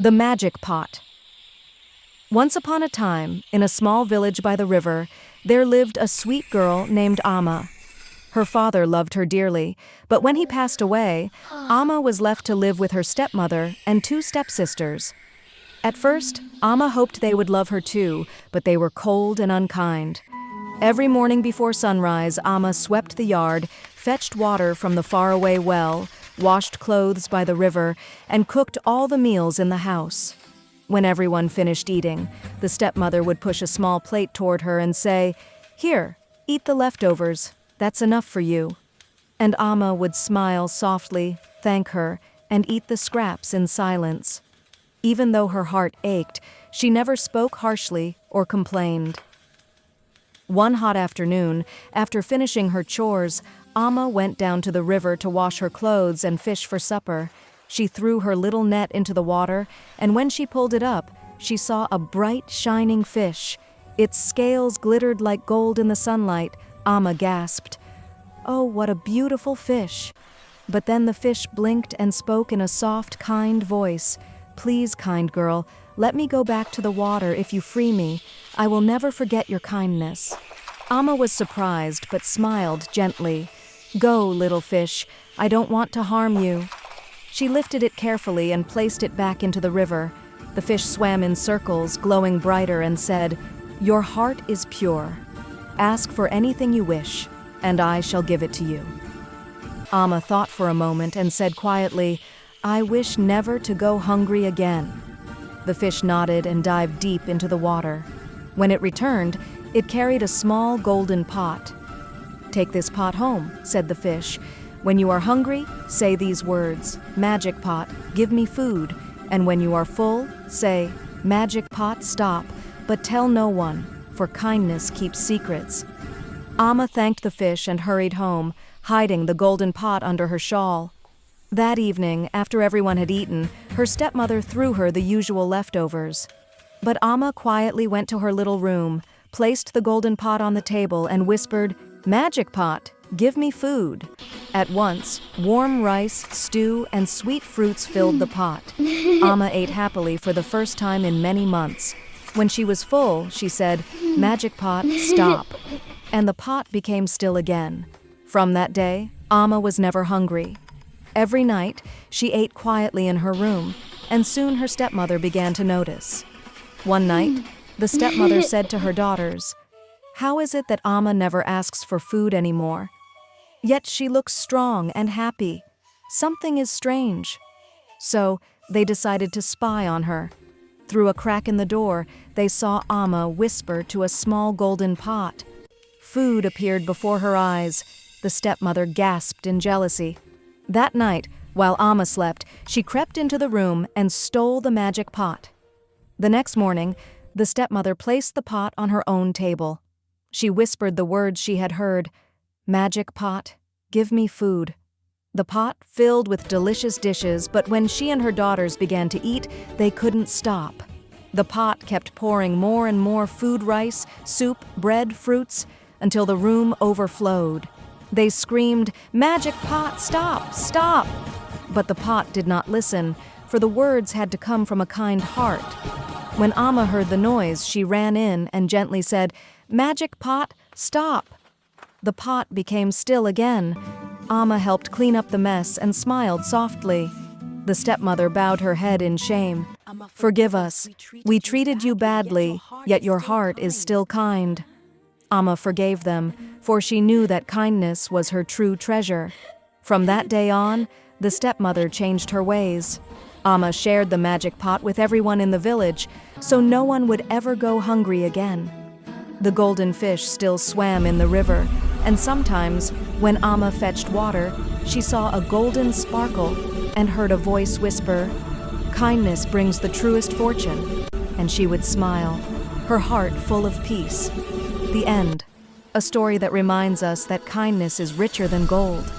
The Magic Pot. Once upon a time, in a small village by the river, there lived a sweet girl named Amma. Her father loved her dearly, but when he passed away, Amma was left to live with her stepmother and two stepsisters. At first, Amma hoped they would love her too, but they were cold and unkind. Every morning before sunrise, Amma swept the yard, fetched water from the faraway well, washed clothes by the river, and cooked all the meals in the house. When everyone finished eating, the stepmother would push a small plate toward her and say, "Here, eat the leftovers. That's enough for you." And Amma would smile softly, thank her, and eat the scraps in silence. Even though her heart ached, she never spoke harshly or complained. One hot afternoon, after finishing her chores, Amma went down to the river to wash her clothes and fish for supper. She threw her little net into the water, and when she pulled it up, she saw a bright, shining fish. Its scales glittered like gold in the sunlight. Amma gasped, "Oh, what a beautiful fish!" But then the fish blinked and spoke in a soft, kind voice. "Please, kind girl, let me go back to the water if you free me. I will never forget your kindness." Amma was surprised, but smiled gently. "Go, little fish. I don't want to harm you." She lifted it carefully and placed it back into the river. The fish swam in circles, glowing brighter, and said, "Your heart is pure. Ask for anything you wish, and I shall give it to you." Amma thought for a moment and said quietly, "I wish never to go hungry again." The fish nodded and dived deep into the water. When it returned, it carried a small golden pot. "Take this pot home," said the fish. "When you are hungry, say these words, 'Magic pot, give me food.' And when you are full, say, 'Magic pot, stop, but tell no one, for kindness keeps secrets.'" Amma thanked the fish and hurried home, hiding the golden pot under her shawl. That evening, after everyone had eaten, her stepmother threw her the usual leftovers. But Amma quietly went to her little room, placed the golden pot on the table, and whispered, "Magic pot, give me food." At once, warm rice, stew, and sweet fruits filled the pot. Amma ate happily for the first time in many months. When she was full, she said, "Magic pot, stop." And the pot became still again. From that day, Amma was never hungry. Every night, she ate quietly in her room, and soon her stepmother began to notice. One night, the stepmother said to her daughters, "How is it that Amma never asks for food anymore? Yet she looks strong and happy. Something is strange." So they decided to spy on her. Through a crack in the door, they saw Amma whisper to a small golden pot. Food appeared before her eyes. The stepmother gasped in jealousy. That night, while Amma slept, she crept into the room and stole the magic pot. The next morning, the stepmother placed the pot on her own table. She whispered the words she had heard, "Magic pot, give me food." The pot filled with delicious dishes, but when she and her daughters began to eat, they couldn't stop. The pot kept pouring more and more food, rice, soup, bread, fruits, until the room overflowed. They screamed, "Magic pot, stop, stop!" But the pot did not listen, for the words had to come from a kind heart. When Amma heard the noise, she ran in and gently said, "Magic pot, stop!" The pot became still again. Amma helped clean up the mess and smiled softly. The stepmother bowed her head in shame. "Forgive us. We treated you badly, yet your heart is still kind." Amma forgave them, for she knew that kindness was her true treasure. From that day on, the stepmother changed her ways. Amma shared the magic pot with everyone in the village, so no one would ever go hungry again. The golden fish still swam in the river, and sometimes, when Amma fetched water, she saw a golden sparkle and heard a voice whisper, "Kindness brings the truest fortune," and she would smile, her heart full of peace. The end. A story that reminds us that kindness is richer than gold.